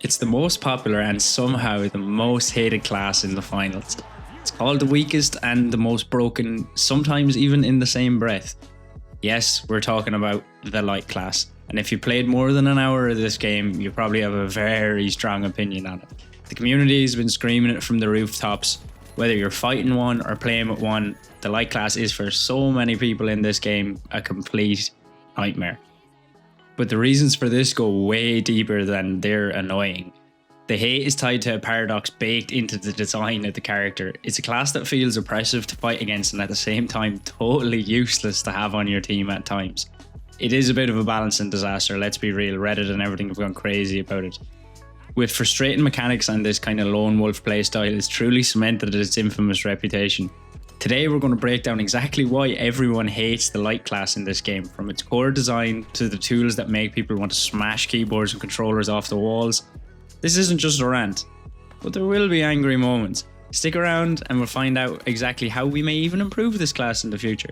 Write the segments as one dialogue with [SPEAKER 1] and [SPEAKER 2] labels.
[SPEAKER 1] It's the most popular and somehow the most hated class in the finals. It's called the weakest and the most broken, sometimes even in the same breath. Yes, we're talking about the light class. And if you played more than an hour of this game, you probably have a very strong opinion on it. The community has been screaming it from the rooftops. Whether you're fighting one or playing with one, the light class is for so many people in this game a complete nightmare. But the reasons for this go way deeper than they're annoying. The hate is tied to a paradox baked into the design of the character. It's a class that feels oppressive to fight against and at the same time totally useless to have on your team at times. It is a bit of a balancing disaster, let's be real. Reddit and everything have gone crazy about it. With frustrating mechanics and this kind of lone wolf playstyle, it's truly cemented its infamous reputation. Today we're going to break down exactly why everyone hates the light class in this game, from its core design to the tools that make people want to smash keyboards and controllers off the walls. This isn't just a rant, but there will be angry moments. Stick around and we'll find out exactly how we may even improve this class in the future.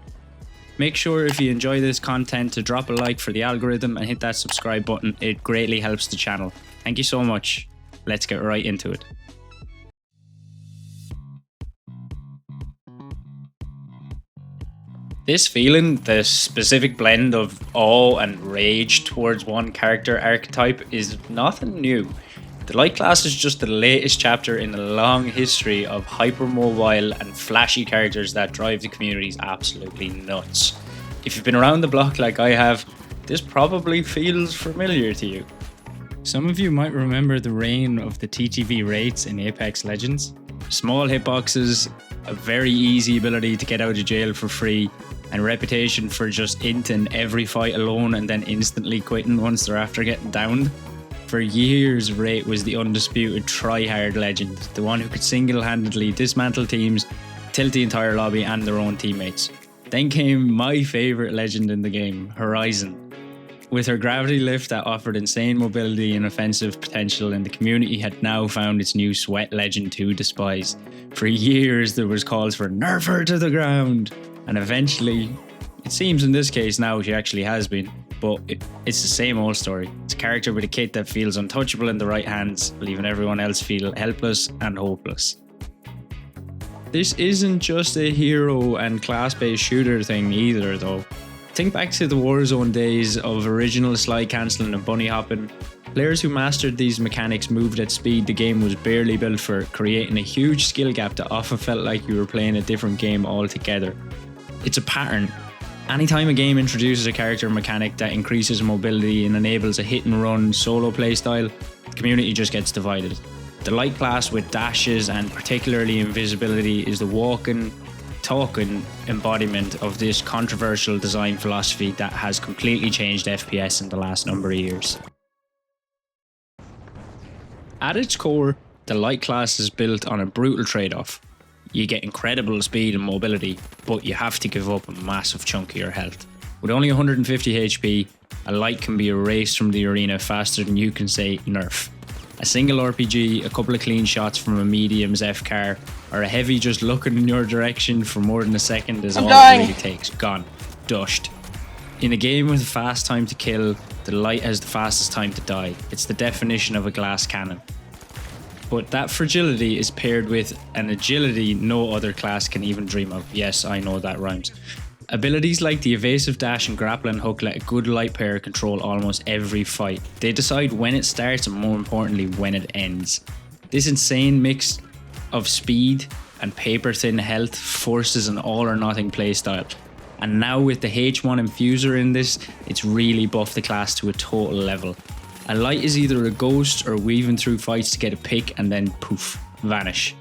[SPEAKER 1] Make sure if you enjoy this content to drop a like for the algorithm and hit that subscribe button, it greatly helps the channel. Thank you so much. Let's get right into it. This feeling, the specific blend of awe and rage towards one character archetype, is nothing new. The light class is just the latest chapter in a long history of hypermobile and flashy characters that drive the communities absolutely nuts. If you've been around the block like I have, this probably feels familiar to you. Some of you might remember the reign of the TTV rates in Apex Legends. Small hitboxes, a very easy ability to get out of jail for free, and a reputation for just inting every fight alone and then instantly quitting once they're after getting downed. For years, Rate was the undisputed try-hard legend, the one who could single-handedly dismantle teams, tilt the entire lobby and their own teammates. Then came my favourite legend in the game, Horizon. With her gravity lift that offered insane mobility and offensive potential, and the community had now found its new sweat legend to despise. For years there was calls for nerf her to the ground, and eventually, it seems in this case now she actually has been, but it's the same old story. It's a character with a kit that feels untouchable in the right hands, leaving everyone else feel helpless and hopeless. This isn't just a hero and class-based shooter thing either though. Think back to the Warzone days of original slide cancelling and bunny hopping. Players who mastered these mechanics moved at speed the game was barely built for, creating a huge skill gap that often felt like you were playing a different game altogether. It's a pattern. Anytime a game introduces a character mechanic that increases mobility and enables a hit and run solo playstyle, the community just gets divided. The light class with dashes and particularly invisibility is the walking, talking embodiment of this controversial design philosophy that has completely changed FPS in the last number of years. At its core, the light class is built on a brutal trade-off. You get incredible speed and mobility, but you have to give up a massive chunk of your health. With only 150 HP, a light can be erased from the arena faster than you can say nerf. A single RPG, a couple of clean shots from a medium's FCAR, or a heavy just looking in your direction for more than a second is all it really takes. Gone. Dushed. In a game with a fast time to kill, the light has the fastest time to die. It's the definition of a glass cannon. But that fragility is paired with an agility no other class can even dream of. Yes, I know that rhymes. Abilities like the evasive dash and grappling hook let a good light player control almost every fight. They decide when it starts and more importantly when it ends. This insane mix of speed and paper thin health forces an all or nothing playstyle. And now with the H1 infuser in this, it's really buffed the class to a total level. A light is either a ghost or weaving through fights to get a pick and then poof, vanish.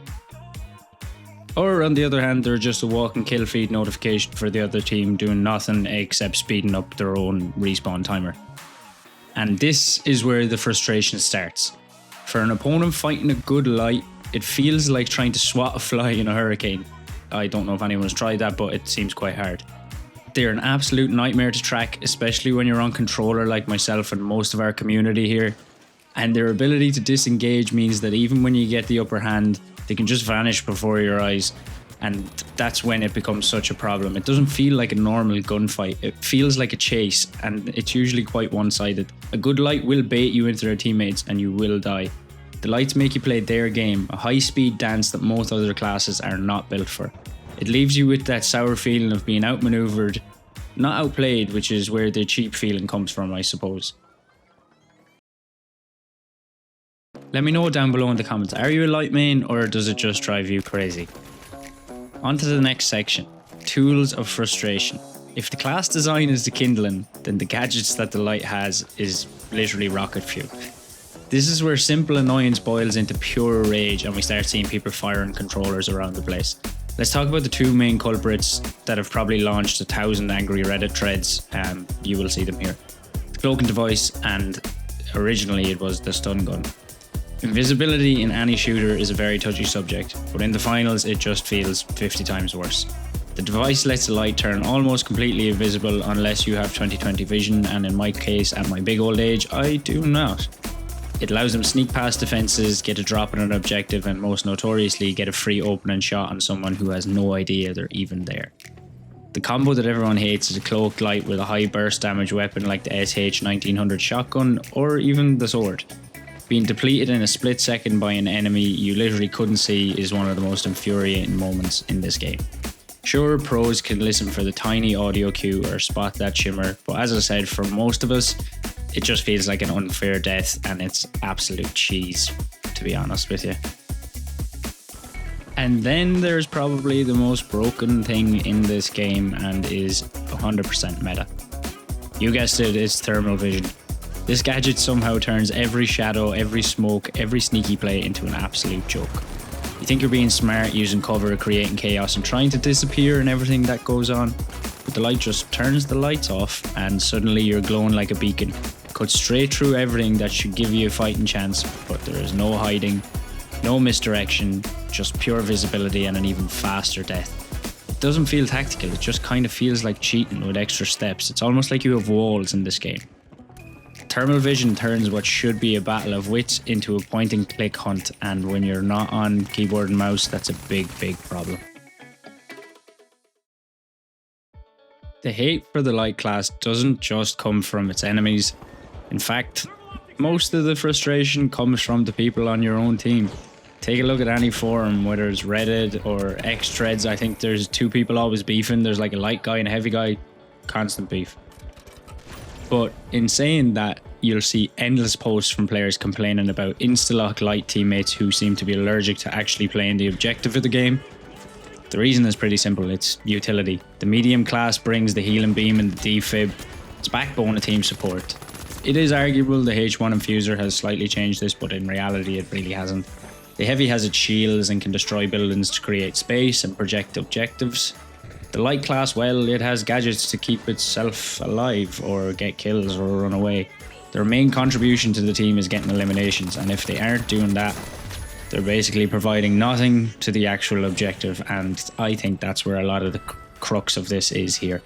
[SPEAKER 1] Or on the other hand, they're just a walking kill feed notification for the other team doing nothing except speeding up their own respawn timer. And this is where the frustration starts. For an opponent fighting a good light, it feels like trying to swat a fly in a hurricane. I don't know if anyone's tried that, but it seems quite hard. They're an absolute nightmare to track, especially when you're on controller like myself and most of our community here. And their ability to disengage means that even when you get the upper hand, they can just vanish before your eyes. And that's when it becomes such a problem. It doesn't feel like a normal gunfight. It feels like a chase, and it's usually quite one-sided. A good light will bait you into their teammates and you will die. The lights make you play their game, a high-speed dance that most other classes are not built for. It leaves you with that sour feeling of being outmaneuvered, not outplayed, which is where the cheap feeling comes from, I suppose. Let me know down below in the comments, are you a light main or does it just drive you crazy? On to the next section, tools of frustration. If the class design is the kindling, then the gadgets that the light has is literally rocket fuel. This is where simple annoyance boils into pure rage and we start seeing people firing controllers around the place. Let's talk about the two main culprits that have probably launched 1,000 angry Reddit threads. You will see them here. The cloaking device, and originally it was the stun gun. Invisibility in any shooter is a very touchy subject, but in the finals it just feels 50 times worse. The device lets the light turn almost completely invisible unless you have 20/20 vision, and in my case, at my big old age, I do not. It allows them to sneak past defences, get a drop on an objective, and most notoriously get a free opening shot on someone who has no idea they're even there. The combo that everyone hates is a cloaked light with a high burst damage weapon like the SH-1900 shotgun or even the sword. Being depleted in a split second by an enemy you literally couldn't see is one of the most infuriating moments in this game. Sure, pros can listen for the tiny audio cue or spot that shimmer, but as I said, for most of us, it just feels like an unfair death and it's absolute cheese, to be honest with you. And then there's probably the most broken thing in this game and is 100% meta. You guessed it, it's thermal vision. This gadget somehow turns every shadow, every smoke, every sneaky play into an absolute joke. You think you're being smart using cover, creating chaos and trying to disappear and everything that goes on, but the light just turns the lights off and suddenly you're glowing like a beacon. Cuts straight through everything that should give you a fighting chance, but there is no hiding, no misdirection, just pure visibility and an even faster death. It doesn't feel tactical, it just kind of feels like cheating with extra steps. It's almost like you have walls in this game. Thermal vision turns what should be a battle of wits into a point and click hunt, and when you're not on keyboard and mouse, that's a big problem. The hate for the light class doesn't just come from its enemies. In fact, most of the frustration comes from the people on your own team. Take a look at any forum, whether it's Reddit or X threads. I think there's two people always beefing. There's like a light guy and a heavy guy, constant beef. But in saying that, you'll see endless posts from players complaining about insta-lock light teammates who seem to be allergic to actually playing the objective of the game. The reason is pretty simple, it's utility. The medium class brings the heal and beam and the defib. It's backbone of team support. It is arguable the H1 Infuser has slightly changed this, but in reality it really hasn't. The heavy has its shields and can destroy buildings to create space and project objectives. The light class, well, it has gadgets to keep itself alive or get kills or run away. Their main contribution to the team is getting eliminations, and if they aren't doing that, they're basically providing nothing to the actual objective, and I think that's where a lot of the crux of this is here.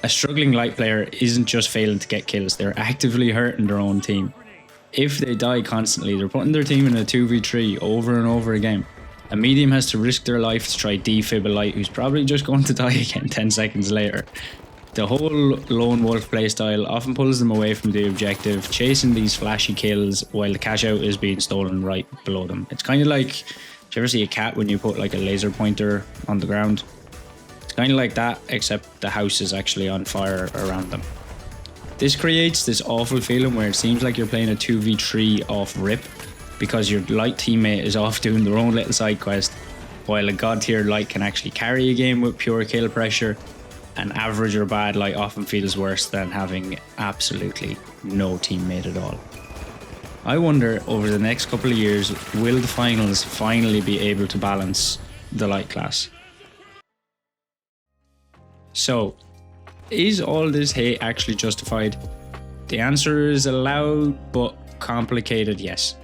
[SPEAKER 1] A struggling light player isn't just failing to get kills, they're actively hurting their own team. If they die constantly, they're putting their team in a 2v3 over and over again. A medium has to risk their life to try defib a light who's probably just going to die again 10 seconds later. The whole lone wolf playstyle often pulls them away from the objective, chasing these flashy kills while the cash out is being stolen right below them. It's kind of like, do you ever see a cat when you put like a laser pointer on the ground? It's kind of like that, except the house is actually on fire around them. This creates this awful feeling where it seems like you're playing a 2v3 off rip, because your light teammate is off doing their own little side quest, while a god tier light can actually carry a game with pure kill pressure. An average or bad light often feels worse than having absolutely no teammate at all. I wonder, over the next couple of years, will the finals finally be able to balance the light class? So, is all this hate actually justified? The answer is a loud but complicated yes.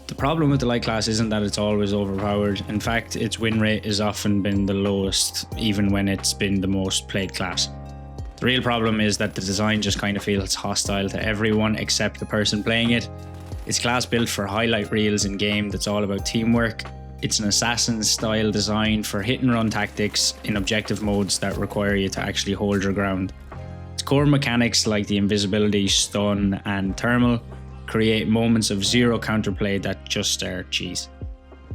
[SPEAKER 1] The problem with the light class isn't that it's always overpowered. In fact, its win rate has often been the lowest, even when it's been the most played class. The real problem is that the design just kind of feels hostile to everyone except the person playing it. It's class built for highlight reels in game that's all about teamwork. It's an assassin style design for hit and run tactics in objective modes that require you to actually hold your ground. Its core mechanics like the invisibility, stun and thermal create moments of zero counterplay that just are cheese.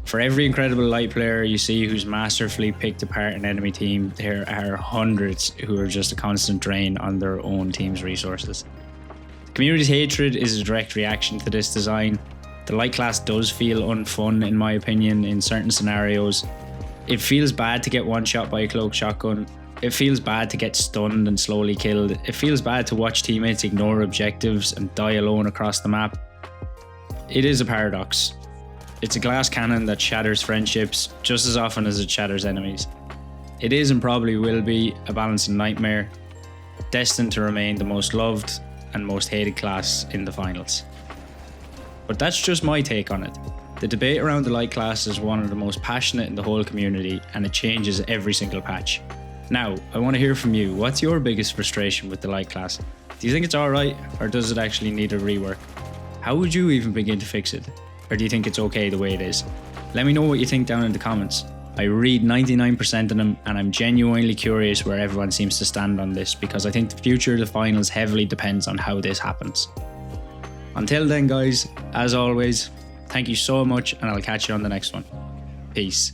[SPEAKER 1] For every incredible light player you see who's masterfully picked apart an enemy team, there are hundreds who are just a constant drain on their own team's resources. The community's hatred is a direct reaction to this design. The light class does feel unfun in my opinion in certain scenarios. It feels bad to get one shot by a cloak shotgun. It feels bad to get stunned and slowly killed. It feels bad to watch teammates ignore objectives and die alone across the map. It is a paradox. It's a glass cannon that shatters friendships just as often as it shatters enemies. It is and probably will be a balancing nightmare, destined to remain the most loved and most hated class in the finals. But that's just my take on it. The debate around the light class is one of the most passionate in the whole community, and it changes every single patch. Now, I want to hear from you. What's your biggest frustration with the light class? Do you think it's alright, or does it actually need a rework? How would you even begin to fix it? Or do you think it's okay the way it is? Let me know what you think down in the comments. I read 99% of them, and I'm genuinely curious where everyone seems to stand on this, because I think the future of the finals heavily depends on how this happens. Until then guys, as always, thank you so much, and I'll catch you on the next one. Peace.